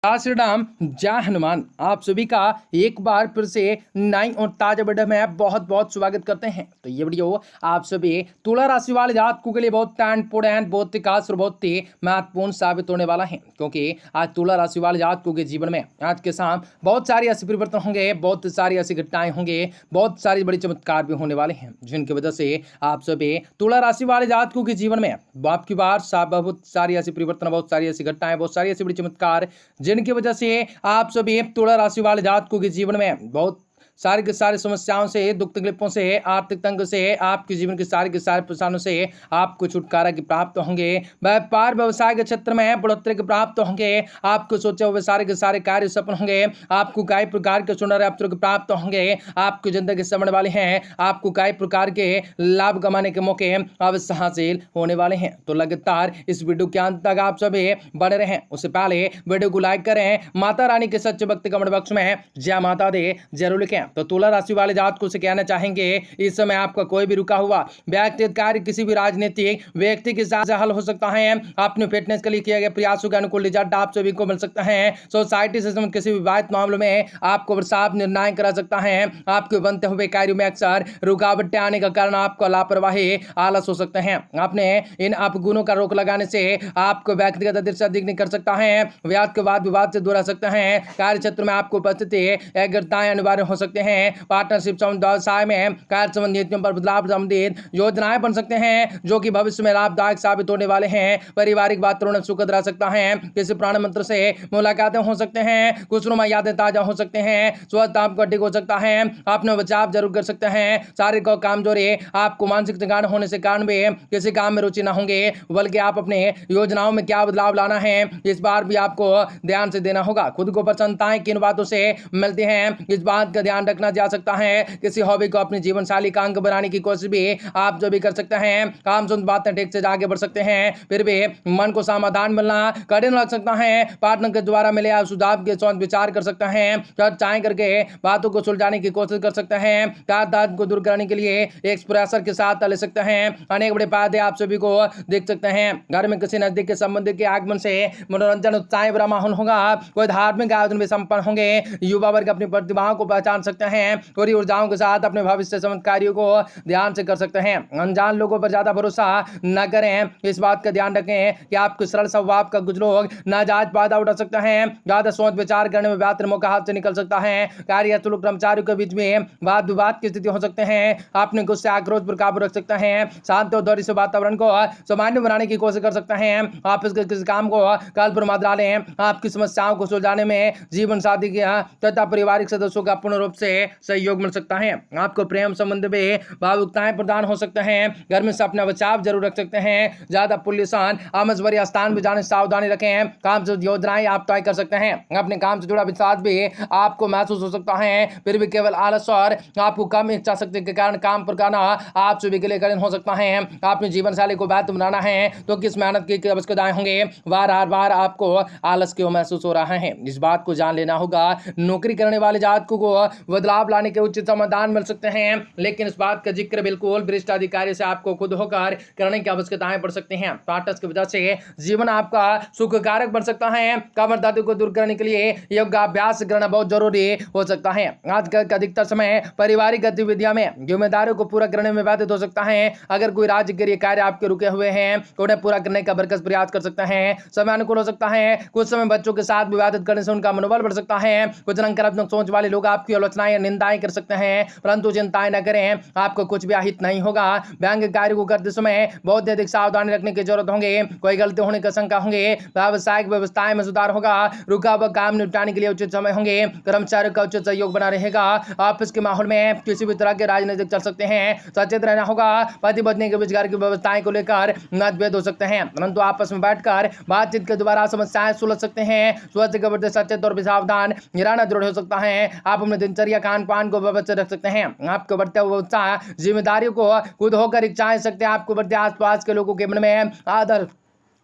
जय श्री राम, जय हनुमान। आप सभी का एक बार फिर से नई और ताजा वीडियो में बहुत बहुत स्वागत करते हैं। तो ये वीडियो आप सभी तुला राशि वाले जातकों के लिए बहुत इंपोर्टेंट, बहुत ही खास और बहुत ही महत्वपूर्ण साबित होने वाला है, क्योंकि आज तुला राशि वाले जातकों के जीवन में आज के शाम बहुत सारी ऐसे परिवर्तन होंगे, बहुत सारी ऐसी घटनाएं होंगे, बहुत सारी बड़ी चमत्कार भी होने वाले हैं, जिनकी वजह से आप सभी तुला राशि वाले जातकों के जीवन में आपकी बार बहुत सारी ऐसी परिवर्तन, बहुत सारी ऐसी घटनाएं, बहुत सारी ऐसी बड़ी चमत्कार, जिनकी वजह से आप सभी तुला राशि वाले जातकों के जीवन में बहुत सारी की सारी समस्याओं से, दुख तकलीफों से, आर्थिक तंग से, आपके जीवन के सारे परेशानियों से आपको छुटकारा की प्राप्त होंगे। व्यापार व्यवसाय के क्षेत्र में बढ़ोतरी के प्राप्त होंगे। आपको सोचे हुए सारे के सारे कार्य सफल होंगे। आपको कई प्रकार के सुनहरे अवसर के प्राप्त होंगे। आपकी जिंदगी समझने वाले हैं। आपको कई प्रकार के लाभ कमाने के मौके अवश्य हासिल होने वाले हैं। तो लगातार इस वीडियो के अंत तक आप सभी बने रहें। उससे पहले वीडियो को लाइक करें, माता रानी के सच्चे भक्त कमेंट बॉक्स में जय माता दे जरूर लिखें। तो तुला राशि वाले जातकों से कहना चाहेंगे, इस समय आपका कोई भी रुका हुआ व्यक्तिगत कार्य किसी भी राजनीतिक व्यक्ति के साथ हल हो सकता है। अपने फिटनेस के लिए किए गए प्रयासों के अनुकूल रिजल्ट आप सभी को मिल सकता है। सोसाइटी से संबंधित किसी विवादित मामलों में आपको साफ निर्णय करा सकता है। आपके बनते हुए कार्यों में अक्सर रुकावटें आने का कारण आपको लापरवाही, आलस हो सकते हैं। आपने इन अपगुणों का रोक लगाने से आपको व्यक्तिगत अधिक से अधिक नहीं कर सकता है। व्याज के बाद विवाद से दूर रह सकते हैं। कार्य क्षेत्र में आपको उपस्थिति एकाग्रताएं अनिवार्य हो सकते हैं। पार्टनरशिप व्यवसाय में कार्य संबंधी नीतियों पर बदलाव संबंधित योजनाएं बन सकते हैं, जो कि भविष्य में लाभदायक साबित होने वाले हैं। पारिवारिक वातावरण सुखद रह सकता है। किसी प्राण मंत्र से मुलाकातें हो सकते हैं। खुशनुमा यादें ताजा हो सकते हैं। स्वास्थ्य आपको ठीक हो सकता है। अपने बचाव जरूर कर सकते हैं। शारीरिक और कमजोरी आपको मानसिक थकान होने से कारण भी किसी काम में रुचि न होंगे, बल्कि आप अपने योजनाओं में क्या बदलाव लाना है इस बार भी आपको ध्यान से देना होगा। खुद को प्रसन्नताएं किन बातों से मिलती हैं, इस बात का ध्यान रखना जा सकता है। किसी हॉबी को अपनी जीवन शैली का अंग बनाने की कोशिश भी आप जो भी कर सकते हैं। काम सुन बातें ठीक से आगे बढ़ सकते हैं, फिर भी मन को समाधान मिलना कठिन लग सकता है। पार्टनर के द्वारा मिले आप सुझाव के सोच विचार कर सकते हैं, चर्चाएं करके बातों को सुलझाने की कोशिश कर सकते हैं। कार्य को दूर करने के लिए एक प्रेशर के साथ ले सकते हैं। अनेक बड़े फायदे आप सभी को देख सकते हैं। घर में किसी नजदीक के संबंधी के आगमन से मनोरंजन उत्साह भरा माहौल होगा। कोई धार्मिक आयोजन भी संपन्न होंगे। युवा वर्ग अपनी प्रतिभाओं को पहचान सकते हैं। पूरी ऊर्जाओं के साथ अपने भविष्य संबंधित कार्यों को ध्यान से कर सकते हैं। अनजान लोगों पर ज्यादा भरोसा न करें। इस बात का ध्यान रखें कि आपके सरल स्वभाव का कुछ लोग नाजायज फायदा उठा सकते हैं। ज्यादा सोच विचार करने में बेहतर मौका हाथ से निकल सकता है। कार्यस्थल कर्मचारियों के बीच में वाद विवाद की स्थिति हो सकते हैं। अपने गुस्से आक्रोश पर काबू रख सकते हैं। शांत और धैर्य से वातावरण को सामान्य बनाने की कोशिश कर सकते हैं। ऑफिस के किसी काम को कल पर मत डालें। आपकी समस्याओं को सुलझाने में जीवन साथी के तथा पारिवारिक सदस्यों का पूर्ण रूप से सहयोग मिल सकता है। आपको प्रेम संबंध में भावुकताएं प्रदान हो सकते हैं। घर में से अपना बचाव जरूर रख सकते हैं। ज्यादा पुलिसान आमजवरी स्थान में जाने से सावधानी रखें। काम से योजनाएं आप तय कर सकते हैं। अपने काम से जुड़ा विश्वास भी आपको महसूस हो सकता है, फिर भी केवल आलस और आपको कम इच्छा शक्ति के कारण काम पर करना आप सभी के लिए कठिन हो सकता है। अपनी जीवन शैली को बेहतर बनाना है तो किस मेहनत की आवश्यकताएं होंगे। बार आपको आलस क्यों महसूस हो रहा है, इस बात को जान लेना होगा। नौकरी करने वाले जातकों को बदलाव लाने के उचित समाधान मिल सकते हैं, लेकिन इस बात का जिक्र बिल्कुल वरिष्ठ अधिकारी से आपको खुद होकर करने की आवश्यकताएं पड़ सकती हैं। पार्टनर्स की वजह से जीवन आपका सुखकारक बन सकता है। कमर दर्द को दूर करने के लिए योगाभ्यास करना बहुत जरूरी हो सकता है। आजकल का अधिकतर समय पारिवारिक गतिविधियों में जिम्मेदारियों को पूरा करने में व्यतीत हो सकता है। अगर कोई राजकीय कार्य आपके रुके हुए हैं तो उन्हें पूरा करने का भरसक प्रयास कर सकते हैं। समय अनुकूल हो सकता है। कुछ समय बच्चों के साथ विवादित करने से उनका मनोबल बढ़ सकता है। कुछ नकारात्मक सोच वाले लोग आपकी आलोचनाएं निंदाएं कर सकते हैं, परंतु चिंताएं न करें, आपको कुछ भी अहित नहीं होगा। बैंक कार्य को करते समय बहुत अधिक सावधानी रखने की जरूरत होंगे। कोई गलती होने की शंका होंगे। व्यावसायिक व्यवस्थाएं में सुधार होगा। रुका हुआ काम निपटाने के लिए उचित समय होंगे। कर्मचारियों का उचित सहयोग बना रहेगा। ऑफिस के माहौल में किसी भी तरह के राजनीतिक चल सकते हैं, सचेत रहना होगा। पति पत्नी के बीच घर की व्यवस्थाएं को लेकर मतभेद हो सकते हैं, परंतु आपस में बैठकर बातचीत के द्वारा समस्याएं सुलझ सकते हैं। स्वास्थ्य के प्रति सचेत और सावधान रहना जरूरी हो सकता है। आप अपने दिनचर्या खान पान को व्यवस्थित रख सकते हैं। आपको बढ़ते हुए उत्साह जिम्मेदारियों को खुद होकर इच्छाएं सकते हैं। आपको बढ़ते आसपास के लोगों के मन में आदर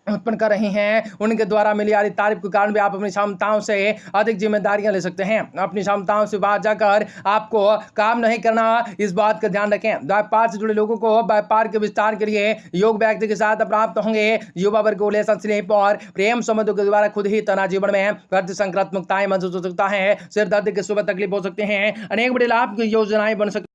उत्पन्न कर रही हैं, उनके द्वारा मिली आ रही तारीफ के कारण भी आप अपनी क्षमताओं से अधिक जिम्मेदारियां ले सकते हैं। अपनी क्षमताओं से बाहर जाकर आपको काम नहीं करना, इस बात का ध्यान रखें। व्यापार से जुड़े लोगों को व्यापार के विस्तार के लिए योग व्यक्ति के साथ प्राप्त होंगे। युवा वर्ग को रिलेशनशिप और प्रेम संबंधों के द्वारा खुद ही तना जीवन में प्रति संक्रात्मकताएं महसूस हो सकता है। सिर दर्द की सुबह तकलीफ हो सकते हैं। अनेक बड़े लाभ की योजनाएं बन सकती